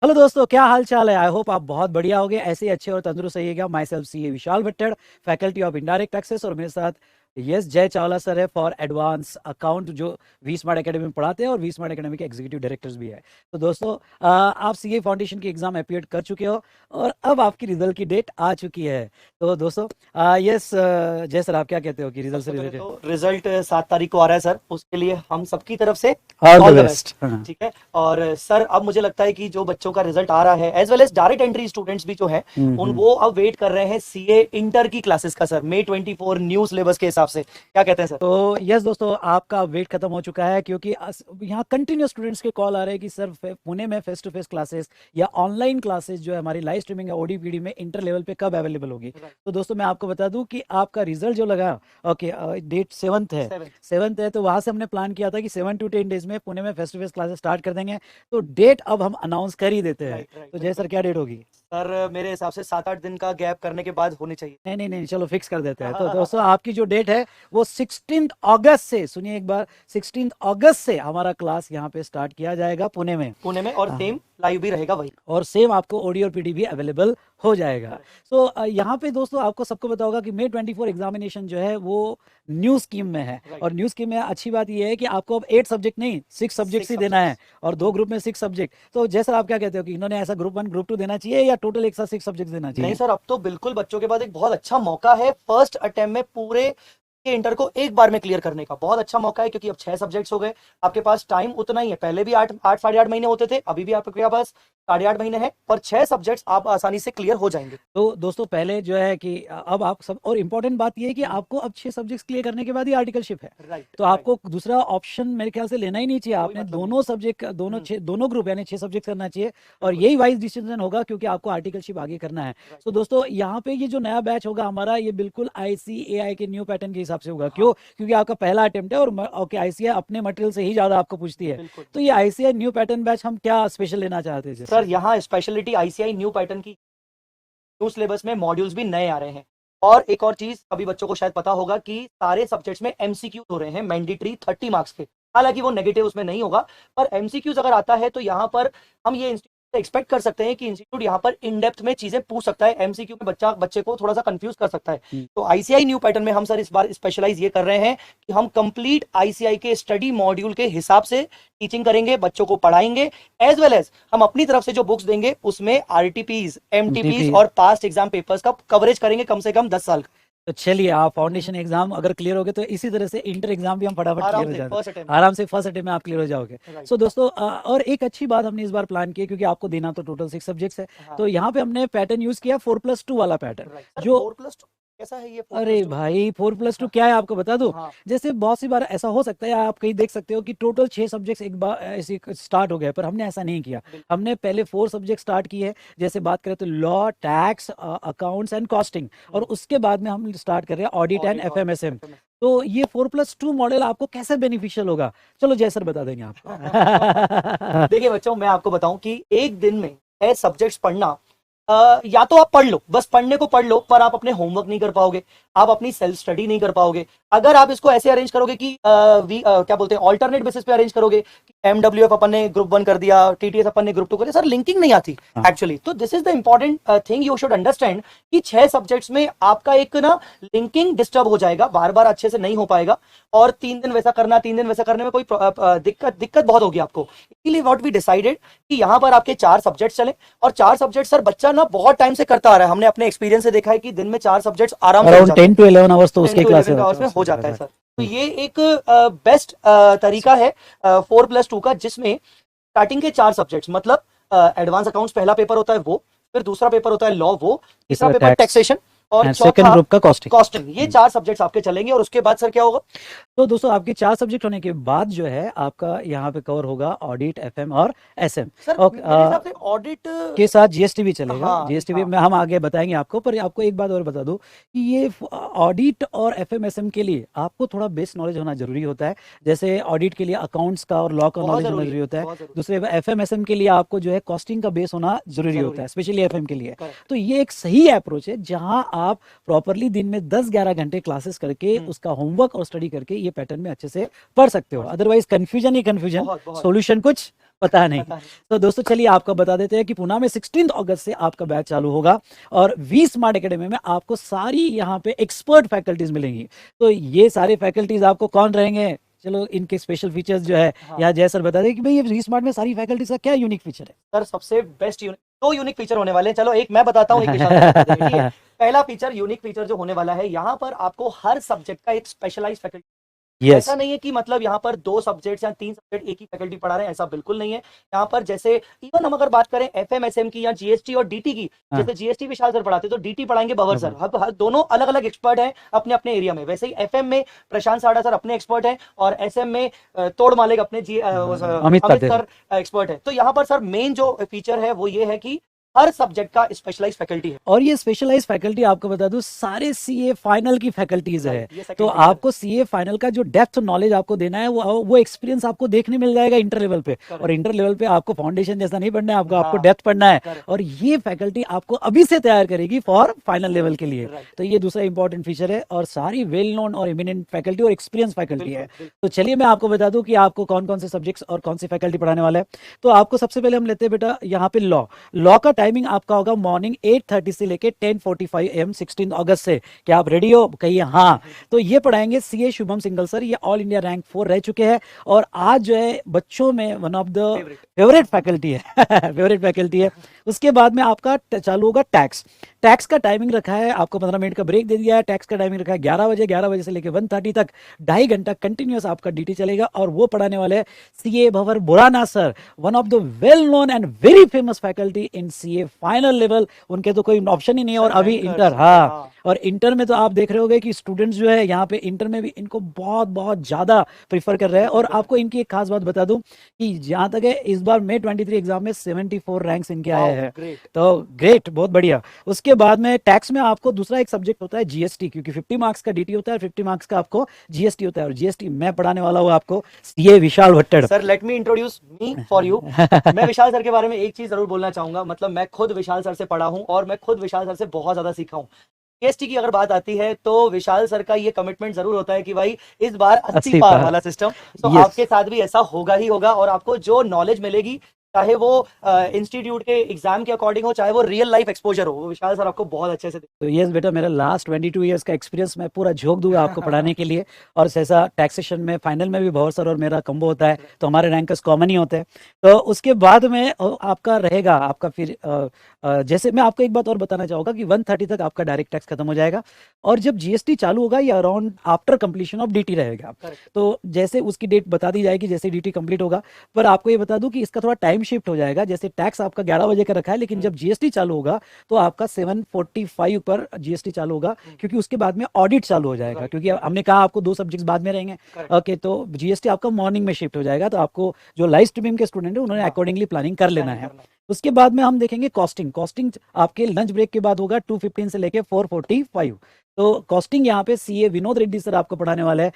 Hello दोस्तों, क्या हाल चाल है। आई होप आप बहुत बढ़िया होगे, ऐसे ही अच्छे और तंदुरुस्त रहिएगा। Myself C A Vishal Bhattad, faculty of indirect taxes, और मेरे साथ यस जय चावला सर है फॉर एडवांस अकाउंट, जो वी स्मार्ट एकेडमी में पढ़ाते हैं और वी स्मार्ट एकेडमी के एग्जीक्यूटिव डायरेक्टर्स भी है। तो दोस्तों, आप सी ए फाउंडेशन की एग्जाम अपीयर कर चुके हो और अब आपकी रिजल्ट की डेट आ चुकी है। तो दोस्तों, यस जय सर, आप क्या कहते हो कि रिजल्ट से सबसे पहले रिलेटेड? तो रिजल्ट 7 तारीख को आ रहा है सर, उसके लिए हम सबकी तरफ से all the all the best. Best. ठीक है। और सर अब मुझे लगता है कि जो बच्चों का रिजल्ट आ रहा है as well as direct entry students भी जो हैं उन वो अब वेट कर रहे हैं सीए इंटर की क्लासेस का सर, मई 24 न्यू सिलेबस के हिसाब से। क्या कहते हैं सर? तो यस दोस्तों, आपका वेट खत्म हो चुका है, क्योंकि यहाँ कंटिन्यूस स्टूडेंट्स के कॉल आ रहे हैं कि सर पुणे में फेस टू फेस क्लासेस या ऑनलाइन क्लासेस जो है हमारी लाइव स्ट्रीमिंग है ओडीपीडी में इंटर लेवल पे कब अवेलेबल होगी। तो दोस्तों, मैं आपको बता दूं कि आपका रिजल्ट जो लगा, ओके, डेट 7th है। 7th है, तो वहां से हमने प्लान किया था कि 7 to 10 डेज में पुणे में face to face classes start कर देंगे। तो डेट अब हम अनाउंस कर ही देते हैं। तो जय सर, क्या डेट होगी? सर मेरे हिसाब से 7-8 दिन का गैप करने के बाद होनी चाहिए। नहीं नहीं नहीं, चलो फिक्स कर देते हैं। तो दोस्तों, आपकी जो डेट है वो 16 अगस्त से, सुनिए एक बार, 16 अगस्त से हमारा क्लास यहाँ पे स्टार्ट किया जाएगा पुणे में। पुणे में, और हाँ, सेम लाइव भी रहेगा वही। और सेम आपको ओडी और पीडी भी अवेलेबल हो जाएगा। तो यहाँ पे दोस्तों, आपको सबको पता होगा कि May 24 एग्जामिनेशन जो है वो न्यू स्कीम में है। और न्यू स्कीम में अच्छी बात ये है कि आपको अब 8 सब्जेक्ट नहीं, 6 सब्जेक्ट्स ही देना है, और 2 ग्रुप में 6 सब्जेक्ट। तो जैसा आप क्या कहते हो कि इन्होंने ऐसा ग्रुप 1 ग्रुप 2 देना चाहिए या टोटल एक साथ 6 सब्जेक्ट देना नहीं चाहिए? सर, अब तो बिल्कुल बच्चों के पास एक बहुत अच्छा मौका है फर्स्ट अटेम्प्ट में पूरे के इंटर को एक बार में क्लियर करने का। बहुत अच्छा मौका है क्योंकि अब 6 सब्जेक्ट्स हो गए। आपके पास टाइम उतना ही है, पहले भी 8 8 साढ़े 8 महीने होते थे, अभी भी आपके पास 8.5 महीने हैं, पर 6 सब्जेक्ट्स आप आसानी से क्लियर हो जाएंगे। तो दोस्तों, पहले जो है कि अब आप सब, और इम्पोर्टेंट बात ये है कि आपको अब 6 सब्जेक्ट्स क्लियर करने के बाद ही आर्टिकलशिप है। राइट तो राइट। आपको दूसरा ऑप्शन मेरे ख्याल से लेना ही नहीं चाहिए। कोई आपने मतलब नहीं। दोनों सब्जेक्ट, दोनों दोनों ग्रुप यानी 6 सब्जेक्ट करना चाहिए, और बिल्कुल। यही वाइज डिसीजन होगा, क्योंकि आपको आर्टिकलशिप आगे करना है। राइट। तो दोस्तों, यहाँ पे ये जो नया बैच होगा हमारा, ये बिल्कुल आईसीएआई के न्यू पैटर्न के हिसाब से होगा। हाँ। क्यों? क्योंकि आपका पहला अटेम्प्ट है, और ओके, आईसीएआई अपने मटेरियल से ही ज्यादा आपको पूछती है। बिल्कुल। तो ये आईसीएआई न्यू पैटर्न बैच हम क्या स्पेशल लेना चाहते हैं सर जैसे? यहाँ स्पेशलिटी आईसीआई न्यू पैटर्न की, न्यू सिलेबस में मॉड्यूल्स भी नए आ रहे हैं। और एक और चीज अभी बच्चों को शायद पता होगा कि सारे सब्जेक्ट्स में एमसीक्यूज हो रहे हैं मैंडेटरी 30 मार्क्स के। हालांकि वो नेगेटिव उसमें नहीं होगा, पर एमसीक्यूज अगर आता है तो यहाँ पर हम ये एक्सपेक्ट कर सकते हैं कि इंस्टीट्यूट यहाँ पर इन डेप्थ में चीजें पूछ सकता है। एमसीक्यू में बच्चे को थोड़ा सा कंफ्यूज कर सकता है। तो आईसीआई न्यू पैटर्न में हम सर इस बार स्पेशलाइज ये कर रहे हैं कि हम कंप्लीट आईसीआई के स्टडी मॉड्यूल के हिसाब से टीचिंग करेंगे, बच्चों को पढ़ाएंगे, एज वेल एज हम अपनी तरफ से जो बुक्स देंगे उसमें आरटीपीज, एमटीपीज डीपी। और पास्ट एग्जाम पेपर्स का कवरेज करेंगे कम से कम 10 साल का। तो चलिए, आप फाउंडेशन एग्जाम अगर क्लियर हो गए तो इसी तरह से इंटर एग्जाम भी हम फटाफट क्लियर आराम हो से जाते फर्स्ट हैं। अटेम्प्ट। आराम से फर्स्ट अटेम्प्ट में आप क्लियर हो जाओगे। राइट। सो दोस्तों, और एक अच्छी बात हमने इस बार प्लान की है, क्योंकि आपको देना तो टोटल 6 सब्जेक्ट्स है। हाँ। तो यहाँ पे हमने पैटर्न यूज किया 4+2 वाला पैटर्न। राइट सर, जो 4+2 कैसा है ये 4 अरे प्लस टू? भाई, 4+2 क्या है आपको बता दूं। हाँ। जैसे बहुत सी बार ऐसा हो सकता है, आप कहीं देख सकते हो कि टोटल 6 सब्जेक्ट्स एक बार ऐसे स्टार्ट हो गए, पर हमने ऐसा नहीं किया। बिल्कुल। हमने पहले 4 सब्जेक्ट स्टार्ट किए। जैसे बात करें तो law, tax, accounts and costing, और उसके बाद में हम स्टार्ट कर रहे हैं ऑडिट एंड ऑडिट और एफएमएसएम। FMS। तो ये 4+2 मॉडल आपको कैसे बेनिफिशियल होगा? चलो जय सर बता देंगे आपको। देखिए बच्चों, मैं आपको बताऊं कि एक दिन में 6 सब्जेक्ट्स पढ़ना, या तो आप पढ़ लो, बस पढ़ने को पढ़ लो, पर आप अपने होमवर्क नहीं कर पाओगे, आप अपनी सेल्फ स्टडी नहीं कर पाओगे। अगर आप इसको ऐसे अरेंज करोगे कि क्या बोलते हैं, ऑल्टरनेट बेसिस पे अरेंज करोगे, एमडब्ल्यूएफ अपन ने ग्रुप 1 कर दिया, टीटीएस अपन ने ग्रुप 2 कर दिया, सर लिंकिंग नहीं आती हाँ। एक्चुअली। तो this is the important thing you should understand कि 6 सब्जेक्ट्स में आपका एक ना लिंकिंग डिस्टर्ब हो जाएगा, बार बार अच्छे से नहीं हो पाएगा, और 3 दिन वैसा करना, 3 दिन वैसा करने में कोई दिक्कत बहुत होगी आपको। इसलिए व्हाट वी डिसाइडेड कि यहाँ पर आपके 4 सब्जेक्ट चले, और 4 सब्जेक्ट सर बच्चा ना बहुत टाइम से करता आ रहा है। हमने अपने एक्सपीरियंस से देखा है कि दिन में 4 सब्जेक्ट्स आराम से हो अराउंड जाते हैं। 10 to 11 आवर्स तो 10 उसके to क्लास 11 आवर्स में हो जाता है सर। तो है। ये एक बेस्ट तरीका है 4+2 का, जिसमें स्टार्टिंग के 4 सब्जेक्ट्स मतलब एडवांस अकाउंट्स पहला पेपर होता है वो, फिर दूसरा पेपर होता है लॉ वो, तीसरा तीसरा पेपर टैक्स, टैक्सेशन, और एंड सेकंड चौथा ग्रुप का कॉस्टिंग। कॉस्टिंग। ये 4 सब्जेक्ट्स आपके चलेंगे, और उसके बाद सर क्या होगा? तो दोस्तों, आपके 4 सब्जेक्ट होने के बाद जो है आपका यहाँ पे कवर होगा ऑडिट, एफएम और एसएम। सर और मेरे हिसाब से ऑडिट के साथ जीएसटी भी चलेगा। हाँ जीएसटी भी हाँ। में हम आगे बताएंगे आपको, पर आपको एक बात और बता दूं कि ये ऑडिट और एफएमएसएम के लिए आपको थोड़ा बेस नॉलेज होना जरूरी होता है। जैसे ऑडिट के लिए अकाउंट्स का और लॉ का बहुत नॉलेज होना जरूरी जरूरी है, होता है। बहुत जरूरी दूसरे एफएमएसएम के लिए आपको जो है कॉस्टिंग का बेस होना जरूरी जरूरी होता है, है। स्पेशली एफएम के लिए। करेक्ट। तो ये एक सही अप्रोच है, जहां आप प्रॉपरली दिन में 10-11 घंटे क्लासेस करके उसका होमवर्क और स्टडी करके ये पैटर्न में अच्छे से पढ़ सकते हो। पढ़ सकते अदरवाइज कंफ्यूजन ही कंफ्यूजन, बहुत बहुत। सॉल्यूशन कुछ पता नहीं। पता नहीं। तो दोस्तों चलिए आपको बता देते हैं कि पुणे में 16 अगस्त से आपका बैच चालू होगा और वी स्मार्ट एकेडमी में आपको सारी यहाँ पे एक्सपर्ट फैकल्टीज मिलेंगी। तो ये सारे फैकल्टीज आपको कौन रहेंगे, चलो इनके स्पेशल फीचर्स जो है हाँ यहाँ जय सर बता दें कि भाई ये वी स्मार्ट में सारी फैकल्टीज का क्या यूनिक फीचर है। सर, सबसे बेस्ट दो यूनिक फीचर होने वाले हैं। चलो एक मैं बताता हूँ, एक विशाल सर बता देंगे, ठीक है। पहला फीचर, यूनिक फीचर जो होने वाला है, यहाँ पर आपको हर सब्जेक्ट का एक स्पेशलाइज फैकल्टी। यस ऐसा नहीं है कि मतलब यहाँ पर 2 सब्जेक्ट्स या 3 सब्जेक्ट एक ही फैकल्टी पढ़ा रहे हैं, ऐसा बिल्कुल नहीं है। यहाँ पर जैसे इवन हम अगर बात करें एफएमएसएम की या जीएसटी और डीटी की, हाँ जैसे जीएसटी विशाल सर पढ़ाते तो डीटी पढ़ाएंगे बबर सर। बराबर। हर दोनों अलग अलग एक्सपर्ट हैं अपने अपने एरिया में। वैसे ही एफएम में प्रशांत साड़ा सर अपने एक्सपर्ट हैं और एसएम में तोड़ मालिक अपने अमित अमित पाटिल। सर एक्सपर्ट है। तो यहाँ पर सर मेन जो फीचर है वो ये है कि हर सब्जेक्ट का स्पेशलाइज फैकल्टी है। और ये स्पेशलाइज फैकल्टी आपको बता दूं सारे सीए फाइनल की फैकल्टीज है। ये तो सेकंड आपको सीए फाइनल का जो डेप्थ नॉलेज आपको देना है वो एक्सपीरियंस आपको देखने मिल जाएगा इंटर लेवल पे। और इंटर लेवल पे आपको फाउंडेशन जैसा नहीं पढ़ना है, आपको हाँ, डेप्थ पढ़ना है। correct। और ये फैकल्टी आपको अभी से तैयार करेगी फॉर फाइनल लेवल के लिए। राइट। तो ये दूसरा इंपॉर्टेंट फीचर है और सारी वेल नोन और इमिनेंट फैकल्टी और एक्सपीरियंस फैकल्टी बिल्कुल है। बिल्कुल। तो चलिए मैं आपको बता दूं कि आपको कौन कौन से सब्जेक्ट्स और कौन सी फैकल्टी पढ़ाने वाला है। तो आपको सबसे पहले हम लेते हैं बेटा यहाँ पे लॉ का टाइमिंग आपका होगा मॉर्निंग 8:30 से लेके 10:45 AM 16 अगस्त से। क्या आप रेडी हो, कहिए हाँ। तो ये पढ़ाएंगे सीए शुभम सिंघल सर, ये ऑल इंडिया रैंक 4 रह चुके हैं और आज जो है बच्चों में one of the favourite. Favourite faculty है फेवरेट फैकल्टी है। उसके बाद में आपका चालू होगा टैक्स। टैक्स का टाइमिंग रखा है आपको 15 मिनट का ब्रेक दे दिया है। टैक्स का टाइमिंग रखा है 11 बजे, 11 बजे से लेकर 1:30 तक 2.5 घंटा कंटिन्यूअस आपका ड्यूटी चलेगा। और वो पढ़ाने वाले हैं CA Bhanwar बुराना sir, one of the well known and very famous faculty in CA final level. उनके तो कोई ऑप्शन ही नहीं है। और अभी इंटर, हाँ, और इंटर में तो आप देख रहे होगे कि स्टूडेंट्स जो है यहाँ पे इंटर में भी इनको बहुत बहुत ज्यादा प्रीफर कर रहे हैं। और आपको इनकी एक खास बात बता दूं कि जहां तक है इस बार May 23 एग्जाम में 74 रैंक्स इनके आए हैं। तो ग्रेट, बहुत बढ़िया। उसके बाद में टैक्स में आपको दूसरा एक सब्जेक्ट होता है जीएसटी, क्योंकि 50 मार्क्स का डीटी होता है, 50 मार्क्स का आपको जीएसटी होता है। और जीएसटी मैं पढ़ाने वाला हूँ आपको CA Vishal Bhattad. Sir let me introduce me for you. मैं विशाल सर के बारे में एक चीज जरूर बोलना चाहूंगा। मतलब मैं खुद विशाल सर से पढ़ा हूं और मैं खुद विशाल सर से बहुत ज्यादा सीखा हूं। जीएसटी की अगर बात आती है तो विशाल सर का ये कमिटमेंट जरूर होता है कि भाई इस बार 80 पार वाला सिस्टम। तो Yes. आपके साथ भी ऐसा होगा ही होगा और आपको जो नॉलेज मिलेगी, चाहे वो इंस्टीट्यूट के एग्जाम के अकॉर्डिंग हो, चाहे वो रियल लाइफ एक्सपोजर हो, वो विशाल सर आपको बहुत अच्छे से तो यस बेटा, मेरा लास्ट 22 ईयर्स का एक्सपीरियंस मैं पूरा झोंक दूंगा आपको पढ़ाने के लिए। और जैसा टैक्सेशन में फाइनल में भी भंवर सर और मेरा कम्बो होता है तो हमारे रैंकर्स कॉमन ही होते हैं। तो उसके बाद में आपका रहेगा आपका फिर जैसे मैं आपको एक बात और बताना चाहूँगा कि 1:30 तक आपका डायरेक्ट टैक्स खत्म हो जाएगा। और जब जीएसटी चालू होगा ये around after completion of DT रहेगा। तो जैसे उसकी डेट बता दी जाएगी जैसे डीटी कंप्लीट होगा। पर आपको ये बता दूं कि इसका थोड़ा टाइम शिफ्ट हो जाएगा। जैसे टैक्स आपका 11 बजे का रखा है, लेकिन जब जीएसटी चालू होगा तो आपका 7:45 पर जीएसटी चालू होगा, क्योंकि उसके बाद में ऑडिट चालू हो जाएगा। क्योंकि हमने कहा आपको 2 सब्जेक्ट्स बाद में रहेंगे। ओके, तो जीएसटी आपका मॉर्निंग में शिफ्ट हो जाएगा। तो आपको जो लाइव स्ट्रीमिंग के स्टूडेंट है उन्होंने अकॉर्डिंगली प्लानिंग कर लेना है। उसके बाद में हम देखेंगे कॉस्टिंग। कॉस्टिंग आपके लंच ब्रेक के बाद होगा 2:15 से लेके 4:45। तो कॉस्टिंग यहाँ पे सीए विनोद रेड्डी सर आपको पढ़ाने वाले हैं।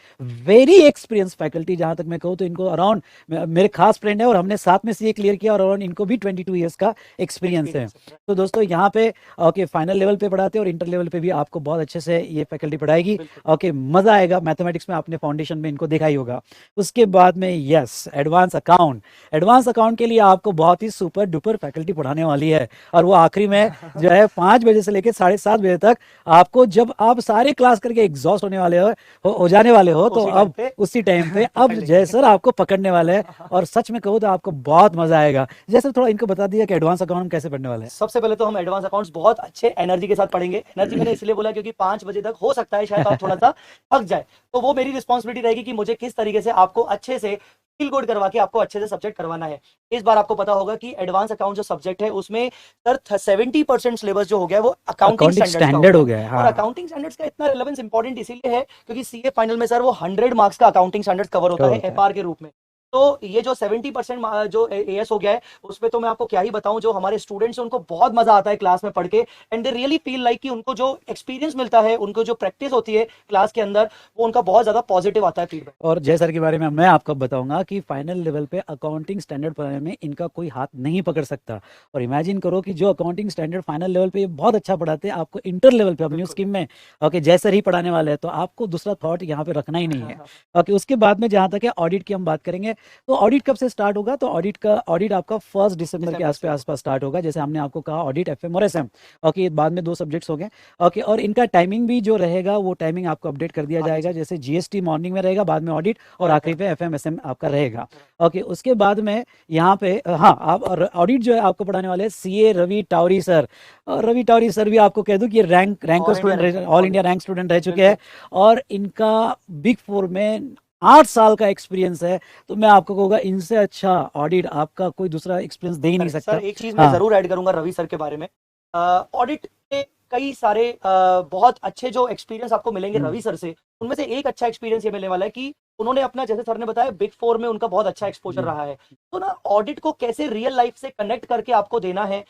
वेरी एक्सपीरियंस फैकल्टी, जहां तक मैं कहूँ तो इनको अराउंड मेरे खास फ्रेंड है और हमने साथ में सीए क्लियर किया और अराउंड इनको भी 22 ईयर्स का एक्सपीरियंस है। तो दोस्तों यहाँ पे ओके फाइनल लेवल पे पढ़ाते हैं और इंटर लेवल पे भी आपको बहुत अच्छे से ये फैकल्टी पढ़ाएगी। ओके, मजा आएगा। मैथमेटिक्स में आपने फाउंडेशन में इनको देखा ही होगा। उसके बाद में yes advance account. Advance account के लिए आपको बहुत ही सुपर डुपर फैकल्टी पढ़ाने वाली है। और वो आखिरी में जो है 5 बजे से लेकर 7:30 बजे तक आपको, जब आप सारे क्लास करके एग्जॉस्ट होने वाले हो जाने वाले हो, तो अब उसी टाइम पे अब जय सर आपको पकड़ने वाले हैं। और सच में कहूँ तो आपको बहुत मजा आएगा। जैसे थोड़ा इनको बता दिया कि एडवांस अकाउंट हम कैसे पढ़ने वाले हैं। सबसे पहले तो हम एडवांस अकाउंट्स बहुत अच्छे एनर्जी के साथ पढ़ेंगे। एनर्जी मैंने इसलिए बोला क्योंकि 5 बजे तक हो सकता है शायद आप थोड़ा सा थक जाए, तो वो मेरी रिस्पॉन्सिबिलिटी रहेगी कि मुझे किस तरीके से आपको अच्छे से फील गुड करवा के आपको अच्छे से सब्जेक्ट करवाना है। इस बार आपको पता होगा कि एडवांस अकाउंट जो सब्जेक्ट है उसमें सर 70% सिलेबस जो हो गया है वो अकाउंटिंग स्टैंडर्ड हो गया है। और अकाउंटिंग स्टैंडर्ड्स का इतना रिलेवेंस इंपॉर्टेंट इसीलिए है क्योंकि सीए फाइनल में सर वो 100 मार्क्स का अकाउंटिंग स्टैंडर्ड्स कवर होता है एफआर के रूप में। तो ये जो 70% जो एएस हो गया है उसमें तो मैं आपको क्या ही बताऊं, जो हमारे स्टूडेंट्स हैं उनको बहुत मजा आता है क्लास में पढ़ के। And they really feel like कि उनको जो एक्सपीरियंस मिलता है, उनको जो प्रैक्टिस होती है क्लास के अंदर, वो उनका बहुत ज्यादा पॉजिटिव आता है फीडबैक। और जय सर के बारे में मैं आपको बताऊंगा कि फाइनल लेवल पे अकाउंटिंग स्टैंडर्ड पढ़ाने में इनका कोई हाथ नहीं पकड़ सकता। और इमेजिन करो कि जो अकाउंटिंग स्टैंडर्ड फाइनल लेवल पे बहुत अच्छा पढ़ाते हैं, आपको इंटर लेवल पे अपनी स्कीम में ओके जय सर ही पढ़ाने वाले हैं, तो आपको दूसरा थॉट यहाँ पे रखना ही नहीं है। ओके, उसके बाद में जहाँ तक है ऑडिट की हम बात करेंगे तो ऑडिट कब से स्टार्ट होगा? तो ऑडिट आपका 1 दिसंबर के दिसंबर से आसपास स्टार्ट होगा, जैसे हमने आपको कहा ऑडिट, एफएम और एसएम। ओके, बाद में 2 सब्जेक्ट्स हो गए। ओके, और इनका टाइमिंग भी जो रहेगा वो टाइमिंग आपको अपडेट कर दिया हाँ जाएगा, जी, जैसे जीएसटी मॉर्निंग में रहेगा, बाद में ऑडिट और और आखिरी पे एफएम एसएम आपका रहेगा। ओके, उसके बाद में यहाँ पे हाँ, आप ऑडिट जो है आपको पढ़ाने वाले सीए रवि टावरी सर। और रवि टावरी सर भी आपको कह दूं कि ranker all India student, rank, all all India India, rank student रह चुके हैं। बिल्कुल। और इनका बिग फोर में 8 साल का एक्सपीरियंस है। तो मैं आपको कहूँगा इनसे अच्छा ऑडिट आपका कोई दूसरा एक्सपीरियंस दे ही नहीं करेक्ट सकता। सर, एक चीज मैं हाँ, जरूर ऐड करूंगा रवि सर के बारे में। ऑडिट के कई सारे बहुत अच्छे जो एक्सपीरियंस आपको मिलेंगे हम्म, रवि सर से, उनमें से एक अच्छा एक्सपीरियंस ये मिलने वाला है कि उन्होंने अपना, जैसे सर ने बताया, बिग फोर में उनका बहुत अच्छा एक्सपोजर जी। रहा है। तो ना ऑडिट को कैसे रियल लाइफ से कनेक्ट करके आपको देना है,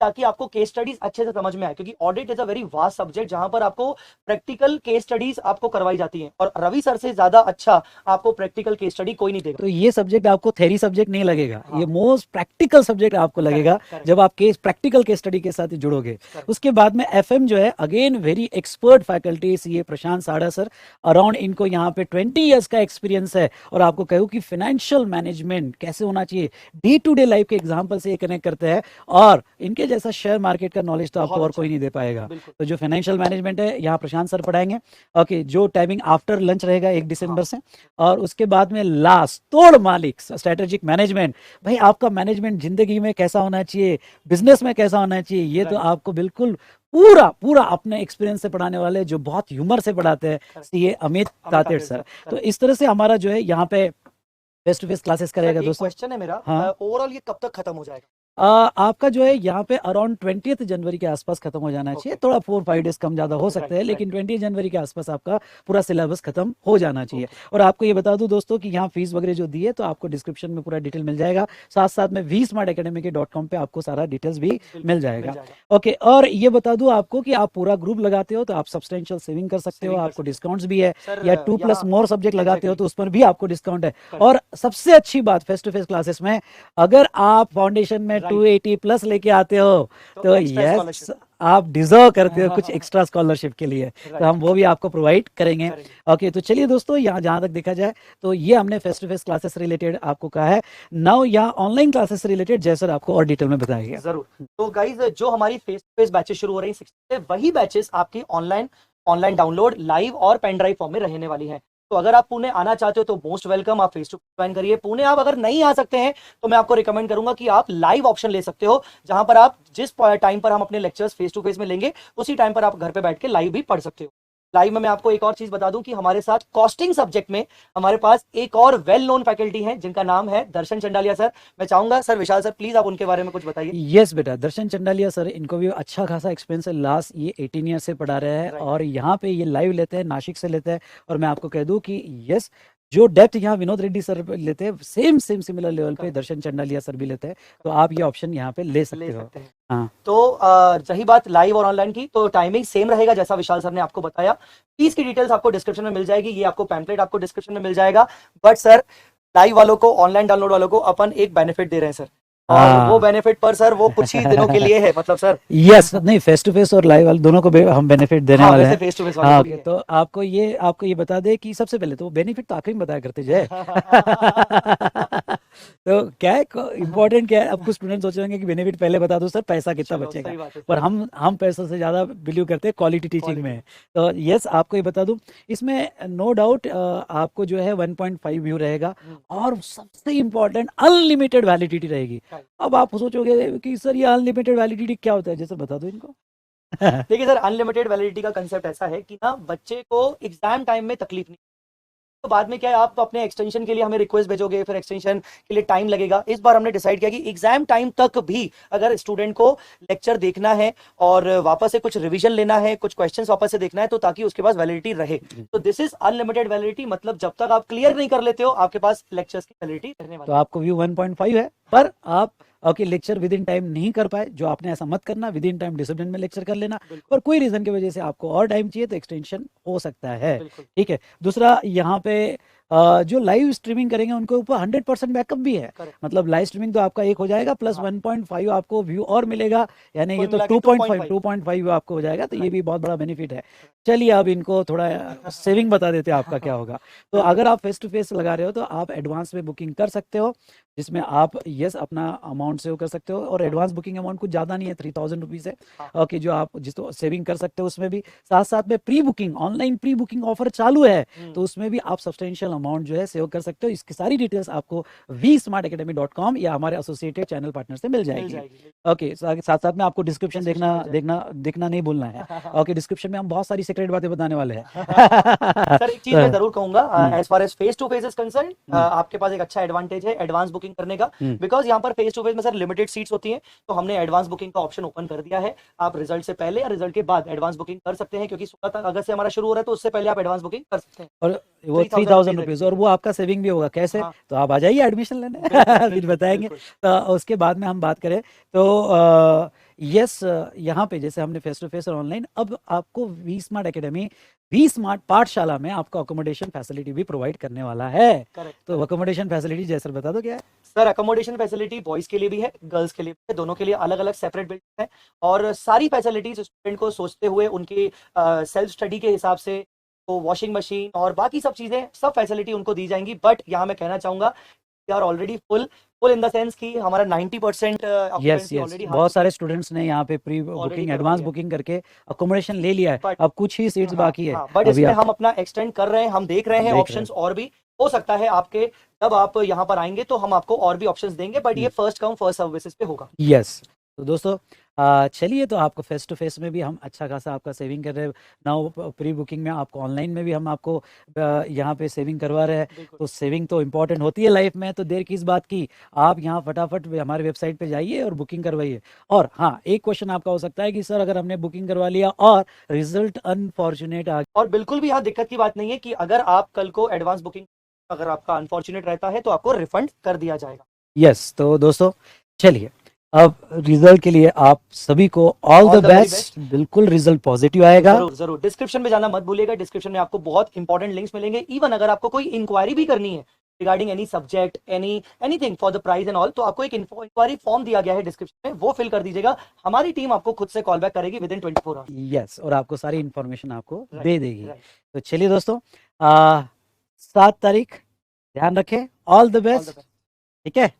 ताकि आपको केस स्टडीज अच्छे से समझ में आए, क्योंकि audit is a very vast subject जहां पर आपको प्रैक्टिकल केस स्टडीज आपको करवाई जाती हैं, और रवि सर से ज्यादा अच्छा आपको प्रैक्टिकल केस स्टडी कोई नहीं देगा। तो ये सब्जेक्ट आपको थेरी सब्जेक्ट नहीं लगेगा, ये हाँ, मोस्ट प्रैक्टिकल सब्जेक्ट आपको लगेगा करेक्ट करेक्ट जब आप केस प्रैक्टिकल केस स्टडी के साथ जुड़ोगे। करेक्ट। उसके बाद में एफएम जो है, अगेन वेरी एक्सपर्ट फैकल्टी, ये प्रशांत साड़ा सर। अराउंड इनको यहाँ पे 20 ईयर्स का एक्सपीरियंस है। और आपको कहूँ कि फाइनेंशियल मैनेजमेंट कैसे होना चाहिए, डे टू डे लाइफ के एग्जाम्पल से ये कनेक्ट करते हैं। और इनके जैसा शेयर मार्केट का नॉलेज तो आपको बहुत और अच्छा, कोई नहीं दे पाएगा। बिल्कुल। तो जो फाइनेंशियल मैनेजमेंट है यहाँ प्रशांत सर पढ़ाएंगे। ओके, जो टाइमिंग आफ्टर लंच रहेगा 1 दिसंबर हाँ, से। और उसके बाद में लास्ट तोड़ मालिक स्ट्रेटेजिक मैनेजमेंट। भाई आपका मैनेजमेंट जिंदगी में कैसा होना चाहिए, बिजनेस में कैसा होना चाहिए, ये तो राइट, आपको बिल्कुल पूरा पूरा अपने एक्सपीरियंस से पढ़ाने वाले, जो बहुत ह्यूमर से पढ़ाते हैं, correct. CA Amit Amit Tated Tated sir. Sir, तो करेक्ट। इस तरह से हमारा जो है यहाँ पे face to face classes sir करेगा एक दोस्तों। क्वेश्चन है मेरा, हाँ, ओवरऑल ये कब तक खत्म हो जाएगा? आपका जो है यहाँ पे अराउंड 20 जनवरी के आसपास खत्म हो जाना चाहिए। ओके, थोड़ा 4-5 डेज कम ज़्यादा हो सकते हैं, राइट राइट, लेकिन 20 जनवरी के आसपास आपका पूरा सिलेबस खत्म हो जाना चाहिए। ओके, और आपको ये बता दूं दोस्तों कि यहाँ फीस वगैरह जो दी है तो आपको डिस्क्रिप्शन में पूरा डिटेल मिल जाएगा। साथ साथ में vsmartacademy.com पे आपको सारा डिटेल्स भी मिल बिल्कुल मिल जाएगा। जाएगा। ओके, और ये बता दूं आपको कि आप पूरा ग्रुप लगाते हो तो आप सब्सटेंशियल सेविंग कर सकते हो, सेविंग कर आपको सकते डिस्काउंट्स भी है। हैं। या सर 2+ यहाँ मोर सब्जेक्ट लगाते हो एग्जैक्टली, तो उस पर भी आपको डिस्काउंट है। करेक्ट, और सबसे अच्छी बात फेस टू फेस क्लासेस में, अगर आप फाउंडेशन में राइट, 280+ लेके आते हो तो तो एक्स्ट्रा यस, स्कॉलरशिप। आप डिजर्व करते हो कुछ एक्स्ट्रा स्कॉलरशिप के लिए। तो राइट, हम वो भी आपको प्रोवाइड करेंगे। करेंगे, ओके, तो चलिए दोस्तों, यहाँ जहाँ तक देखा जाए तो ये हमने face to face classes related आपको कहा है। नाउ यहाँ ऑनलाइन क्लासेस से रिलेटेड जय सर आपको और डिटेल में बताएगा। जरूर। तो गाइज, जो हमारी फेस टू फेस बैचेस शुरू हो रही हैं, वही बैचेस आपकी ऑनलाइन ऑनलाइन डाउनलोड, लाइव और पेन ड्राइव फॉर्म में रहने वाली हैं। तो अगर आप पुणे आना चाहते हो तो मोस्ट वेलकम, आप फेस टू फेस ज्वाइन करिए। पुणे आप अगर नहीं आ सकते हैं तो मैं आपको रिकमेंड करूंगा कि आप लाइव ऑप्शन ले सकते हो, जहां पर आप जिस टाइम पर हम अपने लेक्चर्स फेस टू फेस में लेंगे उसी टाइम पर आप घर पे बैठ के लाइव भी पढ़ सकते हो। लाइव में मैं आपको एक और चीज बता दूं कि हमारे साथ कॉस्टिंग सब्जेक्ट में हमारे पास एक और वेल नोन फैकल्टी हैं, जिनका नाम है दर्शन चंडालिया सर। मैं चाहूंगा सर, विशाल सर, प्लीज आप उनके बारे में कुछ बताइए। यस बेटा, दर्शन चंडालिया सर, इनको भी अच्छा खासा एक्सपीरियंस है, लास्ट ये 18 ईयर से पढ़ा रहे हैं। राइट, और यहाँ पे ये लाइव लेते हैं, नासिक से लेते हैं। और मैं आपको कह दूं कि यस, जो डेप्थ यहाँ विनोद रेड्डी सर लेते हैं, सेम सेम सिमिलर लेवल पे करेक्ट, दर्शन चंडालिया सर भी लेते हैं। तो आप ये ऑप्शन यहाँ पे ले सकते ले हो। सकते हैं। हाँ, तो रही बात लाइव और ऑनलाइन की, तो टाइमिंग सेम रहेगा जैसा विशाल सर ने आपको बताया। फीस की डिटेल्स आपको डिस्क्रिप्शन में मिल जाएगी, ये आपको पैम्पलेट आपको डिस्क्रिप्शन में मिल जाएगा। बट सर, लाइव वालों को, ऑनलाइन डाउनलोड वालों को अपन एक बेनिफिट दे रहे हैं सर, और वो हाँ। बेनिफिट पर सर वो कुछ ही दिनों के लिए है, मतलब सर। यस, नहीं, फेस टू फेस और लाइव वाले दोनों को हम बेनिफिट देने हाँ, वाले वैसे हैं। फेस टू फेस वालों हाँ, को भी ओके, है। तो आपको ये बता दे कि सबसे पहले तो बेनिफिट तो आखिरी में बताया करते जय। तो क्या है इंपॉर्टेंट, क्या है, अब कुछ स्टूडेंट सोच रहे होंगे कि बेनिफिट पहले बता दो सर, पैसा कितना चलो बचेगा। सही बात है पर सर, हम पैसों से ज़्यादा बिलीव करते हैं क्वालिटी टीचिंग क्वालिटी। में। तो यस, आपको ये बता दूं, इसमें नो डाउट आपको जो है 1.5 व्यू रहेगा। और सबसे इंपॉर्टेंट, अनलिमिटेड वैलिडिटी रहेगी। अब आप सोचोगे कि सर ये अनलिमिटेड वैलिडिटी क्या होता है, जैसे बता दो इनको। देखिए सर, अनलिमिटेड वैलिडिटी का कंसेप्ट ऐसा है कि ना, बच्चे को एग्जाम टाइम में तकलीफ नहीं, तो बाद में क्या है, आप तो अपने एक्सटेंशन के लिए हमें रिक्वेस्ट भेजोगे, फिर एक्सटेंशन के लिए टाइम लगेगा। इस बार हमने डिसाइड किया कि एग्जाम टाइम तक भी अगर स्टूडेंट को लेक्चर देखना है और वापस से कुछ रिवीजन लेना है, कुछ क्वेश्चंस वापस से देखना है, तो ताकि उसके पास वैलिडिटी रहे। तो दिस इज अनलिमिटेड वैलिडिटी, मतलब जब तक आप क्लियर नहीं कर लेते हो आपके पास लेक्चर्स की वैलिडिटी रहने वाली तो आपको व्यू 1.5 है, पर आप okay lecture with in time नहीं कर पाए, जो आपने ऐसा मत करना, विद इन टाइम डिसिप्लिन में लेक्चर कर लेना। बिल्कुल, और कोई रीजन की वजह से आपको और टाइम चाहिए तो एक्सटेंशन हो सकता है। बिल्कुल, ठीक है। दूसरा यहाँ पे जो लाइव स्ट्रीमिंग करेंगे उनके ऊपर 100% बैकअप भी है। Correct. मतलब लाइव स्ट्रीमिंग तो आपका एक हो जाएगा प्लस हाँ। 1.5 आपको व्यू और मिलेगा, यानी ये कुल तो मिला के 2.5 2.5 2.5 आपको हो जाएगा, तो ये Right. भी बहुत बड़ा बेनिफिट है। चलिए अब इनको थोड़ा सेविंग बता देते हैं आपका क्या होगा। तो बिल्कुल। अगर आप फेस टू फेस लगा रहे हो तो आप एडवांस में बुकिंग कर सकते हो, जिसमें आप यस अपना अमाउंट सेव कर सकते हो, और एडवांस बुकिंग अमाउंट कुछ ज़्यादा नहीं है, 3000 रुपीज़ है। हाँ। ओके, जो आप जिसको सेविंग कर सकते हो उसमें भी। साथ साथ में pre booking, online pre booking offer चालू है, तो उसमें भी आप सब्सटेंशियल अमाउंट जो है सेव कर सकते हो। इसकी सारी डिटेल्स आपको vsmartacademy.com या हमारे एसोसिएटेड चैनल पार्टनर से मिल मिल जाएगी। जाएगी। ओके, साथ साथ में आपको डिस्क्रिप्शन Description देखना मिल जाएगी। देखना नहीं भूलना है। ओके, डिस्क्रिप्शन में हम बहुत सारी सीक्रेट बातें बताने वाले हैं। सर एक चीज मैं जरूर कहूंगा, as far as face to face is concern, आपके पास एक अच्छा एडवांटेज है एडवांस बुकिंग करने का, बिकॉज यहाँ पर फेस टू फेस में सर लिमिटेड सीट्स होती हैं, तो हमने एडवांस बुकिंग का ऑप्शन ओपन कर दिया है। आप रिजल्ट से पहले या रिजल्ट के बाद एडवांस बुकिंग कर सकते हैं, क्योंकि 16 अगस्त से हमारा शुरू हो रहा है, तो उससे पहले आप एडवांस बुकिंग कर सकते हैं। और वो 3000 3000 रुपीज रुपीज़, और वो आपका सेविंग भी होगा कैसे? हाँ। तो आप आ जाइए एडमिशन लेने। बिल्कुल फिर बिल्कुल बताएंगे। बिल्कुल। तो उसके बाद में हम बात करें तो यस, यहाँ पे जैसे हमने फेस टू फेस और ऑनलाइन, अब आपको V smart academy, V smart Pathshala में आपको अकोमोडेशन फैसिलिटी भी प्रोवाइड करने वाला है। करेक्ट तो अकोमोडेशन फैसिलिटी जैसे बता दो क्या है? सर, अकोमोडेशन फैसिलिटी बॉयज के लिए भी है, गर्ल्स के लिए भी है, दोनों के लिए अलग अलग सेपरेट बिल्डिंग है, और सारी फैसिलिटीज स्टूडेंट को सोचते हुए उनकी सेल्फ स्टडी के हिसाब से, तो वॉशिंग मशीन और बाकी सब चीजें, सब फैसिलिटी उनको दी जाएंगी। बट यहाँ मैं कहना चाहूंगा we are already full full in the sense कि हमारा 90% यस ऑक्यूपेंसी यस, ऑलरेडी बहुत सारे स्टूडेंट्स ने यहाँ पे प्री ऑलरेडी बुकिंग, करवा एडवांस लिया। बुकिंग करके अकोमोडेशन ले लिया है। बट अब कुछ ही सीट्स हाँ बाकी है। हाँ, बट अभी इसमें आप हम अपना एक्सटेंड कर रहे हैं, हम देख रहे हैं देख रहे ऑप्शंस और भी हो सकता है आपके, जब आप यहाँ पर आएंगे तो हम आपको और भी ऑप्शंस देंगे, बट ये फर्स्ट कम फर्स्ट सर्विसेज पे होगा। यस। तो दोस्तों चलिए, तो आपको फेस टू फेस में भी हम अच्छा खासा आपका सेविंग कर रहे हैं, नाउ प्री बुकिंग में आपको ऑनलाइन में भी हम आपको यहाँ पे सेविंग करवा रहे हैं। बिल्कुल तो सेविंग तो इम्पोर्टेंट होती है लाइफ में, तो देर किस बात की, आप यहाँ फटाफट हमारे वेबसाइट पे जाइए और बुकिंग करवाइए। और हाँ, एक क्वेश्चन आपका हो सकता है कि सर अगर हमने बुकिंग करवा लिया और रिजल्ट अनफॉर्चुनेट आ और बिल्कुल भी यहाँ दिक्कत की बात नहीं है कि अगर आप कल को एडवांस बुकिंग अगर आपका अनफॉर्चुनेट रहता है तो आपको रिफंड कर दिया जाएगा। यस। तो दोस्तों चलिए, अब रिजल्ट के लिए आप सभी को ऑल द बेस्ट। बिल्कुल रिजल्ट पॉजिटिव आएगा। जरूर जरूर, डिस्क्रिप्शन में जाना मत भूलिएगा, डिस्क्रिप्शन में आपको बहुत इंपॉर्टेंट लिंक्स मिलेंगे। इवन अगर आपको कोई इंक्वायरी भी करनी है regarding any subject, anything for the prize and all, तो आपको एक इंक्वायरी फॉर्म दिया गया है डिस्क्रिप्शन में, वो फिल कर दीजिएगा। हमारी टीम आपको खुद से कॉल बैक करेगी विद इन 24 आवर्स। यस, और आपको सारी इंफॉर्मेशन आपको दे देगी। राइट। तो चलिए दोस्तों, 7 तारीख ध्यान रखें, all the all the best. Best. ठीक है।